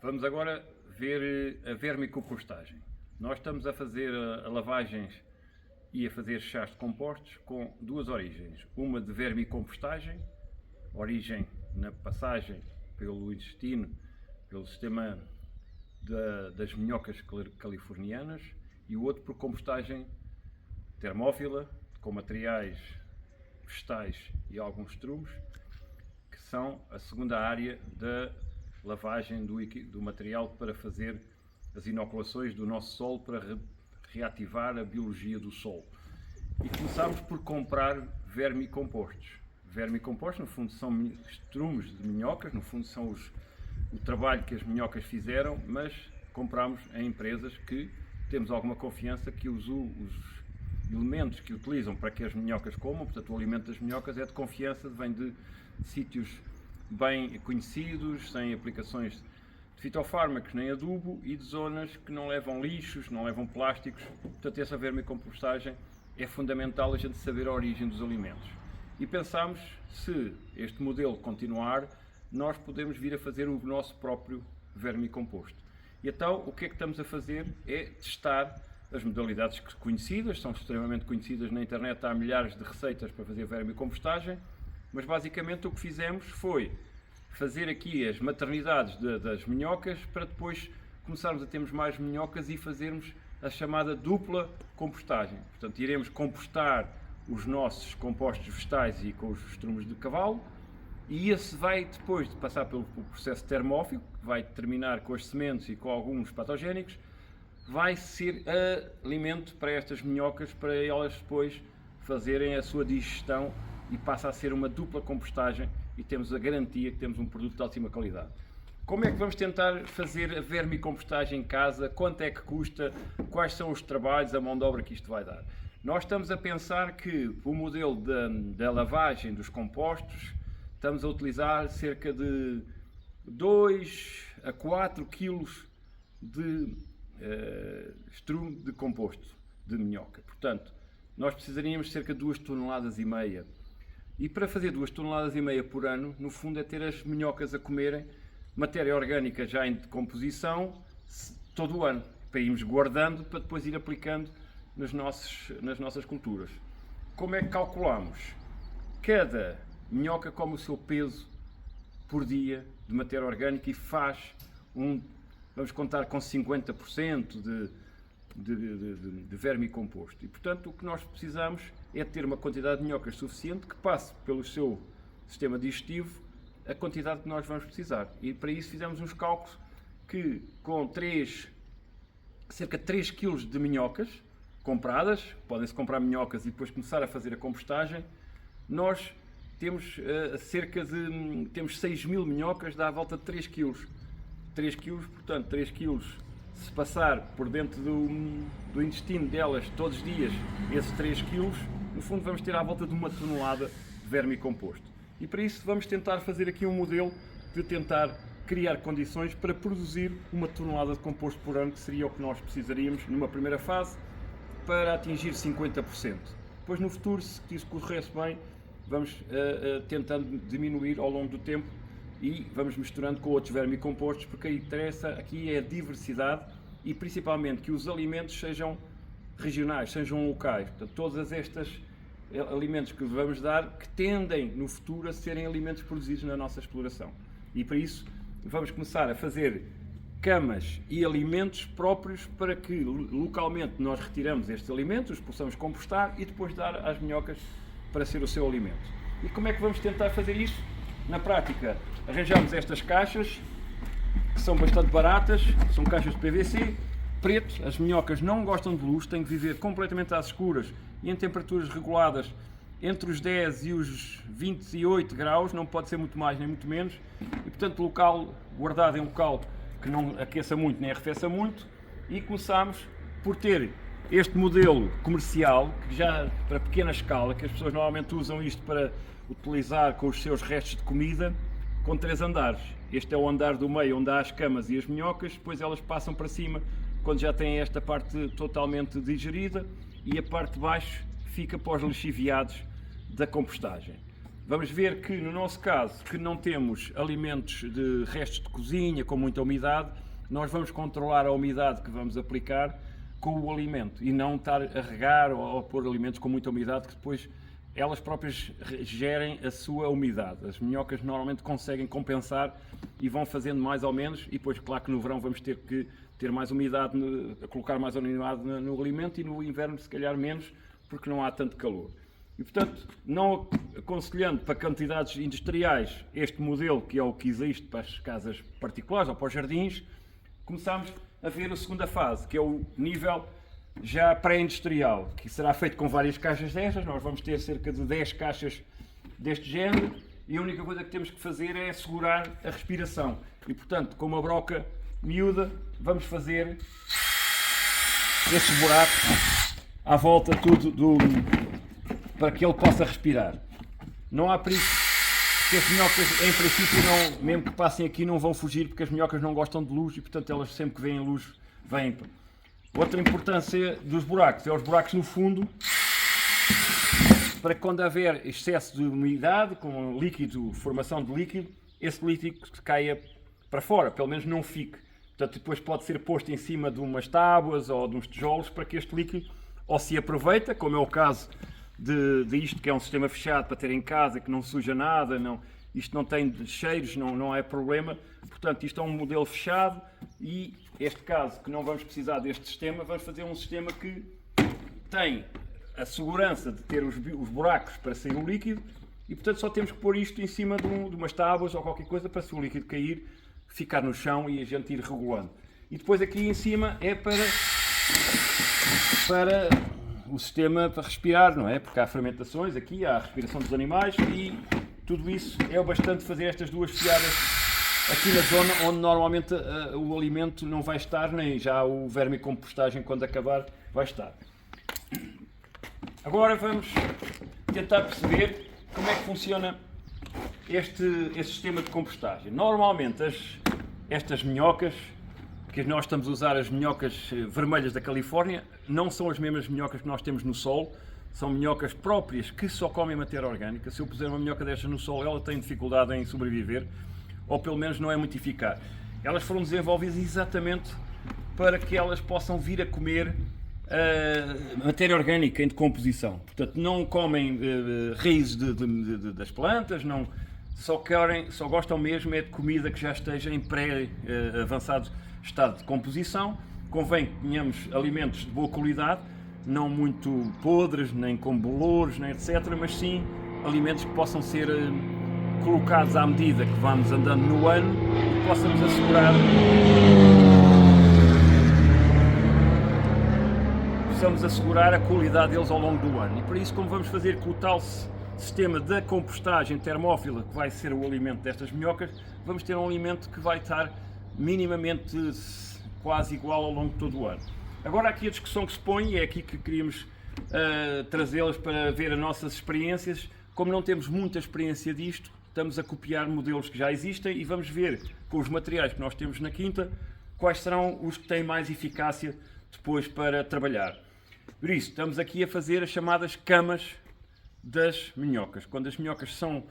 Vamos agora ver a vermicompostagem. Nós estamos a fazer lavagens e a fazer chás de compostos com duas origens. Uma de vermicompostagem, origem na passagem pelo intestino, pelo sistema das minhocas californianas, e o outro por compostagem termófila, com materiais vegetais e alguns estrumes, que são a segunda área da lavagem do material para fazer as inoculações do nosso solo, para reativar a biologia do solo. E começámos por comprar vermicompostos. Vermicompostos, no fundo, são estrumes de minhocas, no fundo são o trabalho que as minhocas fizeram, mas comprámos em empresas que temos alguma confiança que os elementos que utilizam para que as minhocas comam, portanto o alimento das minhocas é de confiança, vem de sítios bem conhecidos, sem aplicações de fitofármacos nem adubo e de zonas que não levam lixos, não levam plásticos. Portanto, essa vermicompostagem é fundamental a gente saber a origem dos alimentos. E pensámos, se este modelo continuar, nós podemos vir a fazer o nosso próprio vermicomposto. E então, o que é que estamos a fazer é testar as modalidades conhecidas, são extremamente conhecidas na internet, há milhares de receitas para fazer vermicompostagem, mas basicamente o que fizemos foi fazer aqui as maternidades das minhocas para depois começarmos a termos mais minhocas e fazermos a chamada dupla compostagem. Portanto, iremos compostar os nossos compostos vegetais e com os estrumes de cavalo, e esse vai, depois de passar pelo processo termófilo, que vai terminar com as sementes e com alguns patogénicos, vai ser alimento para estas minhocas, para elas depois fazerem a sua digestão, e passa a ser uma dupla compostagem e temos a garantia que temos um produto de altíssima qualidade. Como é que vamos tentar fazer a vermicompostagem em casa? Quanto é que custa? Quais são os trabalhos, a mão de obra que isto vai dar? Nós estamos a pensar que o modelo da lavagem dos compostos, estamos a utilizar cerca de 2 a 4 kg de estrume de composto de minhoca. Portanto, nós precisaríamos de cerca de 2,5 toneladas. E para fazer 2,5 toneladas por ano, no fundo é ter as minhocas a comerem matéria orgânica já em decomposição todo o ano, para irmos guardando, para depois ir aplicando nas nossas culturas. Como é que calculamos? Cada minhoca come o seu peso por dia de matéria orgânica e faz vamos contar com 50% de vermicomposto. E, portanto, o que nós precisamos é ter uma quantidade de minhocas suficiente que passe pelo seu sistema digestivo a quantidade que nós vamos precisar. E para isso fizemos uns cálculos que, com cerca de 3 kg de minhocas compradas, podem-se comprar minhocas e depois começar a fazer a compostagem, nós temos temos 6.000 minhocas, dá à volta de 3 kg. 3 kg, portanto, 3 kg, se passar por dentro do intestino delas todos os dias, esses 3 kg, no fundo vamos ter à volta de 1 tonelada de vermicomposto. E para isso vamos tentar fazer aqui um modelo de tentar criar condições para produzir 1 tonelada de composto por ano, que seria o que nós precisaríamos numa primeira fase para atingir 50%. Depois, no futuro, se isso corresse bem, vamos tentando diminuir ao longo do tempo e vamos misturando com outros vermicompostos, porque interessa aqui é a diversidade e principalmente que os alimentos sejam regionais, sejam locais. Portanto, todas estas alimentos que vamos dar que tendem no futuro a serem alimentos produzidos na nossa exploração. E para isso vamos começar a fazer camas e alimentos próprios para que localmente nós retiramos estes alimentos, os possamos compostar e depois dar às minhocas para ser o seu alimento. E como é que vamos tentar fazer isso? Na prática, arranjamos estas caixas, que são bastante baratas, são caixas de PVC, preto, as minhocas não gostam de luz, têm que viver completamente às escuras e em temperaturas reguladas entre os 10 e os 28 graus, não pode ser muito mais nem muito menos, e portanto o local guardado é um local que não aqueça muito nem arrefeça muito, e começamos por ter este modelo comercial, que já para pequena escala, que as pessoas normalmente usam isto para utilizar com os seus restos de comida, com 3 andares. Este é o andar do meio, onde há as camas e as minhocas, depois elas passam para cima, quando já têm esta parte totalmente digerida, e a parte de baixo fica para os lixiviados da compostagem. vamos ver que no nosso caso, que não temos alimentos de restos de cozinha com muita umidade, nós vamos controlar a umidade que vamos aplicar com o alimento e não estar a regar ou a pôr alimentos com muita umidade que depois elas próprias gerem a sua umidade. As minhocas normalmente conseguem compensar e vão fazendo mais ou menos, e depois claro que no verão vamos ter que ter mais umidade, colocar mais umidade no alimento, e no inverno se calhar menos, porque não há tanto calor. E portanto, não aconselhando para quantidades industriais este modelo, que é o que existe para as casas particulares ou para os jardins, começamos a ver a segunda fase, que é o nível já pré-industrial, que será feito com várias caixas destas. Nós vamos ter cerca de 10 caixas deste género, e a única coisa que temos que fazer é assegurar a respiração. E portanto, com uma broca miúda, vamos fazer estes buracos à volta tudo para que ele possa respirar. Não há perigo que as minhocas, em princípio, não, mesmo que passem aqui, não vão fugir, porque as minhocas não gostam de luz e portanto elas sempre que veem luz vêm. Outra importância dos buracos é os buracos no fundo, para que quando haver excesso de umidade, com líquido, formação de líquido, esse líquido caia para fora, pelo menos não fique. Portanto, depois pode ser posto em cima de umas tábuas ou de uns tijolos para que este líquido ou se aproveita, como é o caso de isto, que é um sistema fechado para ter em casa, que não suja nada, isto não tem cheiros, não é problema. Portanto, isto é um modelo fechado, e este caso, que não vamos precisar deste sistema, vamos fazer um sistema que tem a segurança de ter os buracos para sair o líquido, e portanto só temos que pôr isto em cima de umas tábuas ou qualquer coisa para, se o líquido cair, ficar no chão e a gente ir regulando. E depois aqui em cima é para o sistema para respirar, não é? Porque há fermentações aqui, há a respiração dos animais, e tudo isso é o bastante fazer estas duas fiadas aqui na zona onde normalmente o alimento não vai estar, nem já o vermicompostagem, quando acabar, vai estar. Agora vamos tentar perceber como é que funciona este sistema de compostagem. Normalmente estas minhocas, que nós estamos a usar, as minhocas vermelhas da Califórnia, não são as mesmas minhocas que nós temos no solo, são minhocas próprias que só comem matéria orgânica. Se eu puser uma minhoca destas no solo, ela tem dificuldade em sobreviver, ou pelo menos não é muito eficaz. Elas foram desenvolvidas exatamente para que elas possam vir a comer matéria orgânica em decomposição. Portanto, não comem raízes das plantas, só gostam mesmo é de comida que já esteja em pré-avançado estado de decomposição. Convém que tenhamos alimentos de boa qualidade, não muito podres, nem com bolores, nem etc., mas sim alimentos que possam ser colocados à medida que vamos andando no ano e que possamos assegurar a qualidade deles ao longo do ano. E para isso, como vamos fazer com o tal sistema da compostagem termófila, que vai ser o alimento destas minhocas, vamos ter um alimento que vai estar minimamente quase igual ao longo de todo o ano. Agora aqui a discussão que se põe, e é aqui que queríamos trazê-las para ver as nossas experiências. Como não temos muita experiência disto, estamos a copiar modelos que já existem e vamos ver com os materiais que nós temos na quinta quais serão os que têm mais eficácia depois para trabalhar. Por isso, estamos aqui a fazer as chamadas camas das minhocas. Quando as minhocas são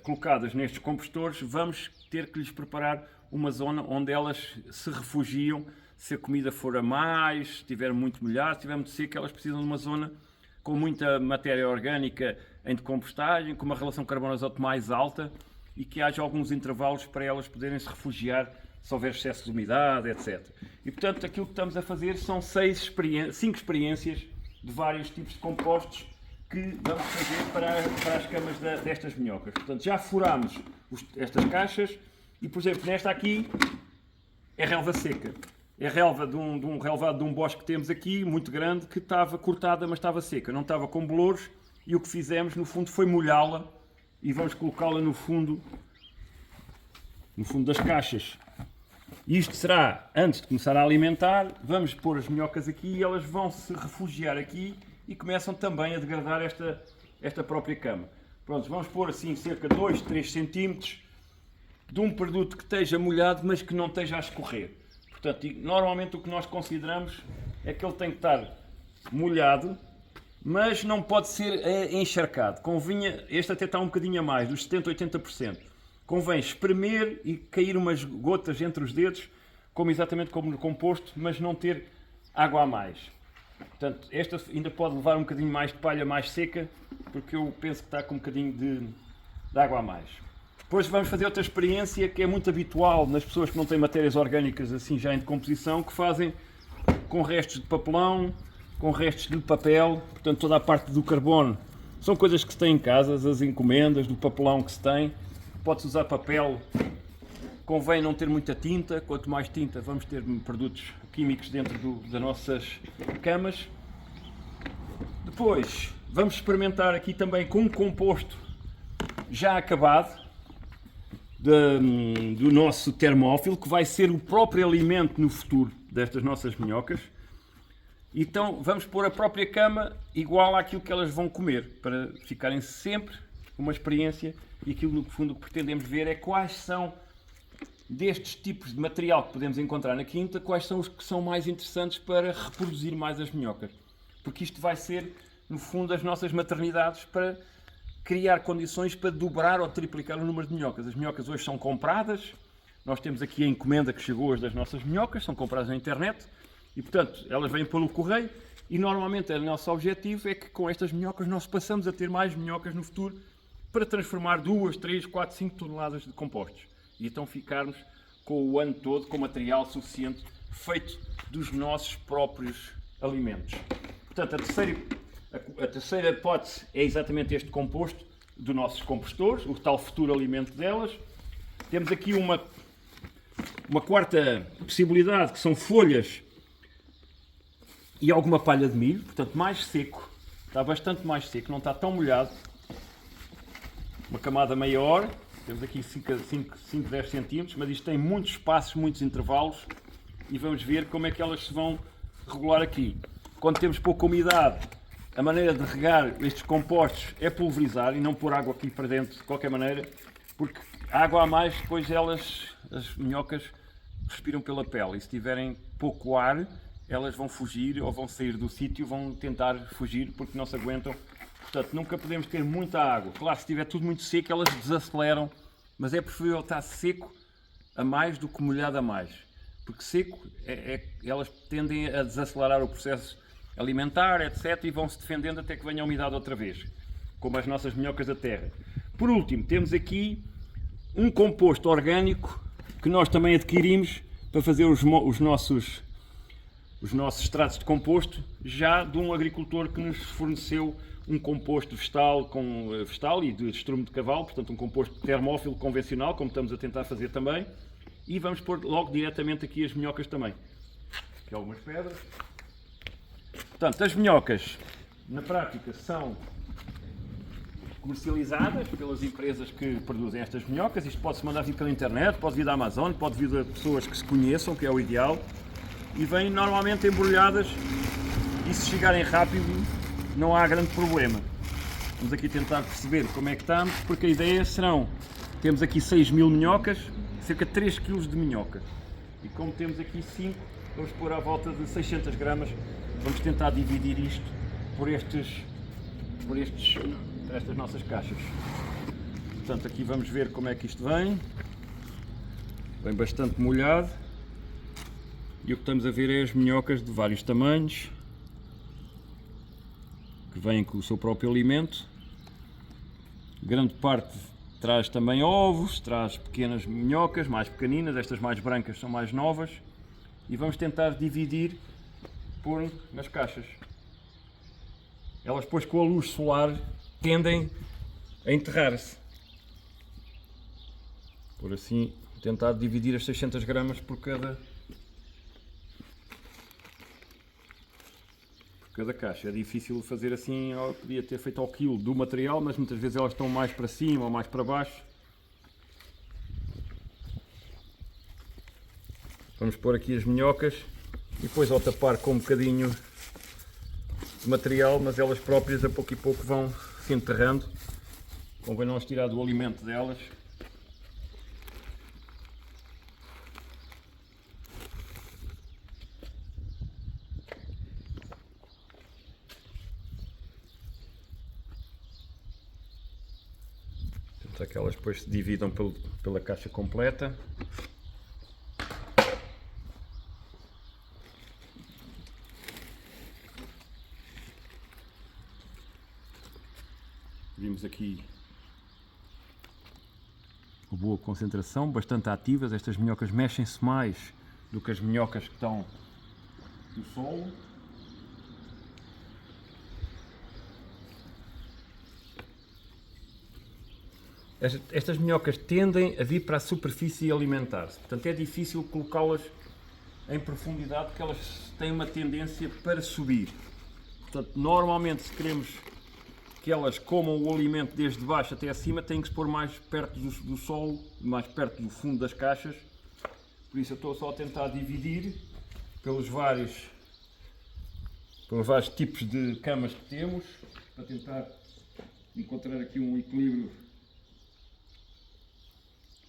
colocadas nestes compostores, vamos ter que lhes preparar uma zona onde elas se refugiam. Se a comida for a mais, se estiver muito molhado, se estiver muito seco, elas precisam de uma zona com muita matéria orgânica em decompostagem, com uma relação carbono-azoto mais alta, e que haja alguns intervalos para elas poderem se refugiar se houver excesso de umidade, etc. E portanto aquilo que estamos a fazer são 5 experiências de vários tipos de compostos que vamos fazer para as camas destas minhocas. Portanto, já furámos estas caixas e, por exemplo, nesta aqui é relva seca. É relva de um relvado de um bosque que temos aqui, muito grande, que estava cortada, mas estava seca, não estava com bolores, e o que fizemos, no fundo, foi molhá-la e vamos colocá-la no fundo das caixas. Isto será antes de começar a alimentar. Vamos pôr as minhocas aqui e elas vão se refugiar aqui e começam também a degradar esta própria cama. Pronto, vamos pôr assim cerca de 2, 3 centímetros de um produto que esteja molhado, mas que não esteja a escorrer. Portanto, normalmente o que nós consideramos é que ele tem que estar molhado mas não pode ser encharcado. Convinha, este até está um bocadinho a mais, dos 70% a 80%. Convém espremer e cair umas gotas entre os dedos, exatamente como no composto, mas não ter água a mais. Portanto, esta ainda pode levar um bocadinho mais de palha mais seca, porque eu penso que está com um bocadinho de água a mais. Depois vamos fazer outra experiência que é muito habitual nas pessoas que não têm matérias orgânicas assim já em decomposição, que fazem com restos de papelão, com restos de papel, portanto toda a parte do carbono são coisas que se tem em casa, as encomendas, do papelão que se tem. Pode-se usar papel, convém não ter muita tinta, quanto mais tinta vamos ter produtos químicos dentro das nossas camas. Depois vamos experimentar aqui também com um composto já acabado do nosso termófilo, que vai ser o próprio alimento no futuro destas nossas minhocas. Então vamos pôr a própria cama igual àquilo que elas vão comer, para ficarem sempre com uma experiência, e aquilo no fundo que pretendemos ver é quais são destes tipos de material que podemos encontrar na quinta, quais são os que são mais interessantes para reproduzir mais as minhocas. Porque isto vai ser, no fundo, as nossas maternidades para criar condições para dobrar ou triplicar o número de minhocas. As minhocas hoje são compradas, nós temos aqui a encomenda que chegou hoje das nossas minhocas, são compradas na internet, e portanto elas vêm pelo correio, e normalmente o nosso objetivo é que com estas minhocas nós passamos a ter mais minhocas no futuro para transformar 2, 3, 4, 5 toneladas de compostos. E então ficarmos com o ano todo com material suficiente feito dos nossos próprios alimentos. Portanto, a terceira hipótese é exatamente este composto dos nossos compostores, o tal futuro alimento delas. Temos aqui uma quarta possibilidade, que são folhas e alguma palha de milho, portanto mais seco, está bastante mais seco, não está tão molhado. Uma camada maior, temos aqui 5, 10 centímetros, mas isto tem muitos espaços, muitos intervalos, e vamos ver como é que elas se vão regular aqui. Quando temos pouca umidade, a maneira de regar estes compostos é pulverizar e não pôr água aqui para dentro de qualquer maneira, porque a água a mais, depois as minhocas respiram pela pele, e se tiverem pouco ar, elas vão fugir ou vão sair do sítio, vão tentar fugir porque não se aguentam. Portanto, nunca podemos ter muita água. Claro, se estiver tudo muito seco, elas desaceleram, mas é preferível estar seco a mais do que molhado a mais, porque seco elas tendem a desacelerar o processo alimentar, etc, e vão se defendendo até que venha a umidade outra vez, como as nossas minhocas da terra. Por último, temos aqui um composto orgânico que nós também adquirimos para fazer os nossos extratos de composto, já de um agricultor que nos forneceu um composto vegetal e de estrume de cavalo, portanto um composto termófilo convencional, como estamos a tentar fazer também, e vamos pôr logo diretamente aqui as minhocas também. Aqui algumas pedras. Portanto, as minhocas, na prática, são comercializadas pelas empresas que produzem estas minhocas. Isto pode-se mandar vir pela internet, pode vir da Amazon, pode vir de pessoas que se conheçam, que é o ideal, e vêm normalmente embrulhadas, e se chegarem rápido não há grande problema. Vamos aqui tentar perceber como é que estamos, porque a ideia temos aqui 6.000 minhocas, cerca de 3 kg de minhoca, e como temos aqui 5, vamos pôr à volta de 600 gramas, vamos tentar dividir isto por estas nossas caixas. Portanto, aqui vamos ver como é que isto vem bastante molhado, e o que estamos a ver é as minhocas de vários tamanhos, que vêm com o seu próprio alimento. Grande parte traz também ovos, traz pequenas minhocas, mais pequeninas, estas mais brancas são mais novas, e vamos tentar dividir por nas caixas. Elas depois com a luz solar tendem a enterrar-se. Por assim, tentar dividir as 600 gramas por cada caixa. É difícil fazer assim, eu podia ter feito ao quilo do material, mas muitas vezes elas estão mais para cima ou mais para baixo. Vamos pôr aqui as minhocas e depois ao tapar com um bocadinho de material, mas elas próprias a pouco e pouco vão se enterrando. Convém não as tirar do alimento delas. para que elas depois se dividam pela caixa completa. Vimos aqui uma boa concentração, bastante ativas. Estas minhocas mexem-se mais do que as minhocas que estão no solo. Estas minhocas tendem a vir para a superfície e alimentar-se, portanto é difícil colocá-las em profundidade porque elas têm uma tendência para subir. Portanto, normalmente se queremos que elas comam o alimento desde baixo até acima, têm que se pôr mais perto do solo, mais perto do fundo das caixas. Por isso eu estou só a tentar dividir pelos vários tipos de camas que temos, para tentar encontrar aqui um equilíbrio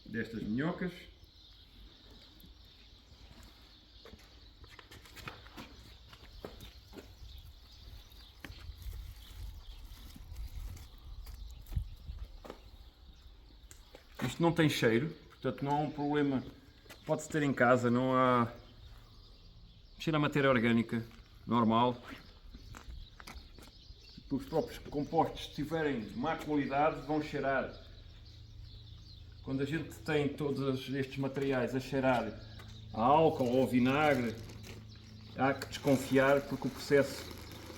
destas minhocas. Isto não tem cheiro, portanto não há um problema, pode-se ter em casa, não há cheiro a matéria orgânica, normal. Os próprios compostos, se tiverem má qualidade, vão cheirar. Quando a gente tem todos estes materiais a cheirar a álcool ou vinagre, há que desconfiar porque o processo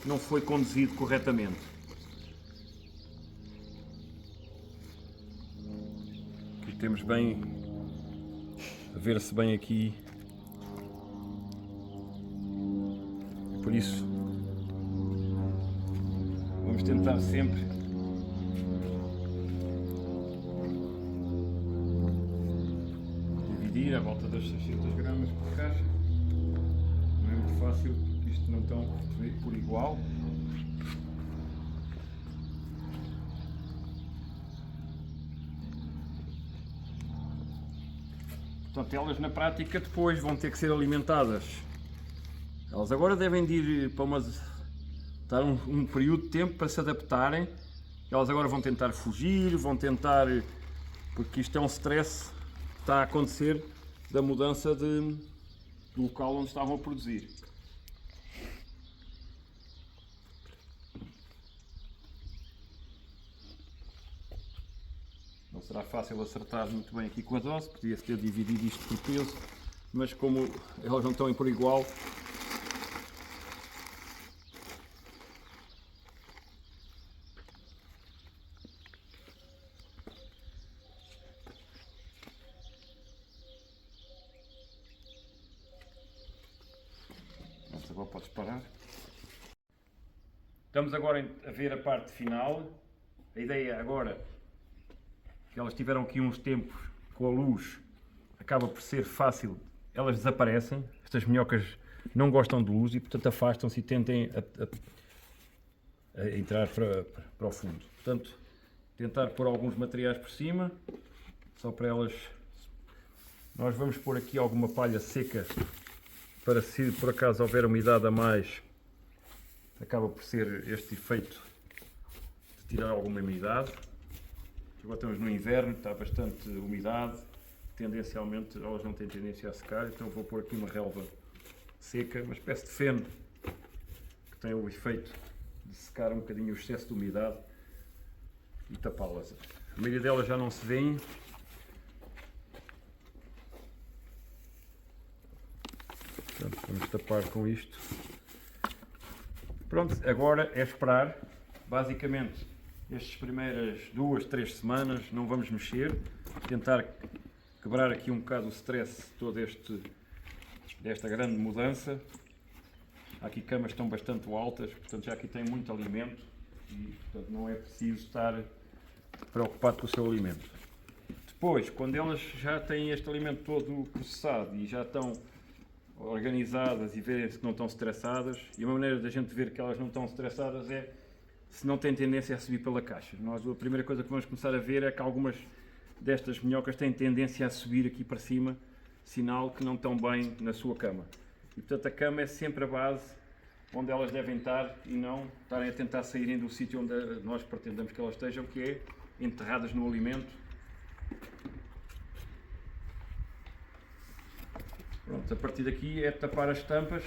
não foi conduzido corretamente. Aqui temos bem, a ver-se bem aqui, por isso vamos tentar sempre dividir à volta das 600 gramas por caixa. Não é muito fácil porque isto não estão por igual. Portanto, elas na prática depois vão ter que ser alimentadas. Elas agora devem de ir para dar um período de tempo para se adaptarem. Elas agora vão tentar fugir, vão tentar, porque isto é um stress que está a acontecer da mudança do local onde estavam a produzir. Não será fácil acertar muito bem aqui com a dose, podia-se ter dividido isto por peso, mas como elas não estão por igual, agora podes parar. Estamos agora a ver a parte final. A ideia agora, que elas tiveram aqui uns tempos com a luz, acaba por ser fácil, elas desaparecem. Estas minhocas não gostam de luz e portanto afastam-se e tentem a entrar para o fundo. Portanto, tentar pôr alguns materiais por cima, só para elas. Nós vamos pôr aqui alguma palha seca para, se por acaso houver umidade a mais, acaba por ser este efeito de tirar alguma umidade. Agora estamos no inverno, está bastante umidade, tendencialmente elas não têm tendência a secar, então vou pôr aqui uma relva seca, uma espécie de feno que tem o efeito de secar um bocadinho o excesso de umidade e tapá-las. A maioria delas já não se vêem. Portanto, vamos tapar com isto. Pronto, agora é esperar. Basicamente, estas primeiras 2, 3 semanas não vamos mexer. Tentar quebrar aqui um bocado o stress todo desta grande mudança. Aqui camas estão bastante altas, portanto já aqui tem muito alimento e portanto, não é preciso estar preocupado com o seu alimento. Depois, quando elas já têm este alimento todo processado e já estão organizadas e verem-se que não estão estressadas, e uma maneira da gente ver que elas não estão estressadas é se não têm tendência a subir pela caixa. Nós a primeira coisa que vamos começar a ver é que algumas destas minhocas têm tendência a subir aqui para cima, sinal que não estão bem na sua cama. E portanto a cama é sempre a base onde elas devem estar e não estarem a tentar saírem do sítio onde nós pretendemos que elas estejam, que é enterradas no alimento Pronto, a partir daqui é tapar as tampas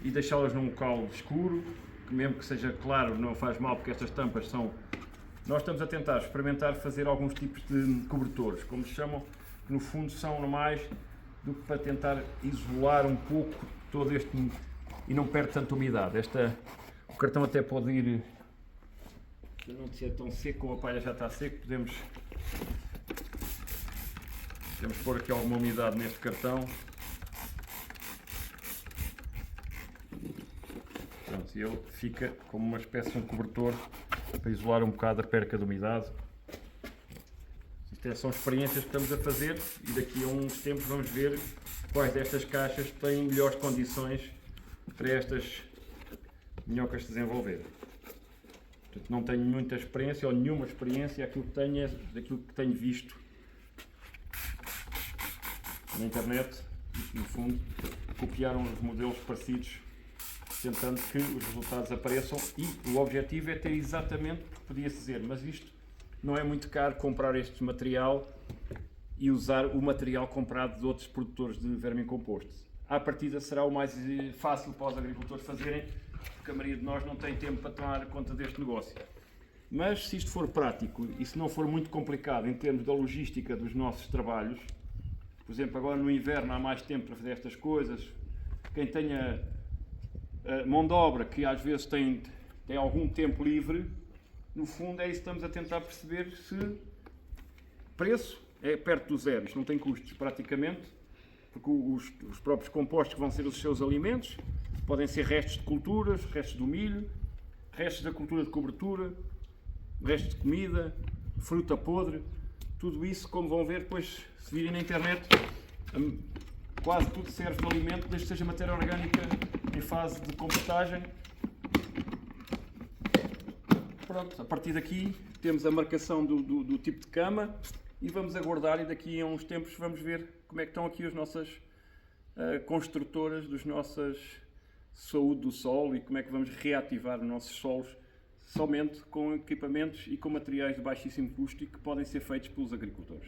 e deixá-las num local escuro, que mesmo que seja claro não faz mal, porque estas tampas são... Nós estamos a tentar experimentar fazer alguns tipos de cobertores, como se chamam, que no fundo são mais do que para tentar isolar um pouco todo este... e não perde tanta umidade. O cartão até pode ir... Se não ser tão seco, como a palha já está seco, podemos pôr aqui alguma umidade neste cartão. Pronto, e ele fica como uma espécie de um cobertor para isolar um bocado a perca de umidade. Isto são experiências que estamos a fazer e daqui a uns tempos vamos ver quais destas caixas têm melhores condições para estas minhocas se desenvolverem. Portanto, não tenho muita experiência ou nenhuma experiência, aquilo que tenho é daquilo que tenho visto na internet, no fundo, copiaram os modelos parecidos, tentando que os resultados apareçam, e o objetivo é ter exatamente, podia-se dizer, mas isto não é muito caro comprar este material e usar o material comprado de outros produtores de vermicomposto. À partida será o mais fácil para os agricultores fazerem, porque a maioria de nós não tem tempo para tomar conta deste negócio. Mas se isto for prático e se não for muito complicado em termos da logística dos nossos trabalhos, por exemplo, agora no inverno há mais tempo para fazer estas coisas, quem tenha mão de obra que às vezes tem algum tempo livre, no fundo é isso que estamos a tentar perceber, se preço é perto do zero, isto não tem custos praticamente, porque os próprios compostos que vão ser os seus alimentos podem ser restos de culturas, restos do milho, restos da cultura de cobertura, restos de comida, fruta podre, tudo isso, como vão ver depois, se virem na internet, quase tudo serve de alimento, desde que seja matéria orgânica em fase de compostagem. Pronto, a partir daqui temos a marcação do tipo de cama e vamos aguardar, e daqui a uns tempos vamos ver como é que estão aqui as nossas construtoras dos nossas saúde do solo e como é que vamos reativar os nossos solos somente com equipamentos e com materiais de baixíssimo custo e que podem ser feitos pelos agricultores.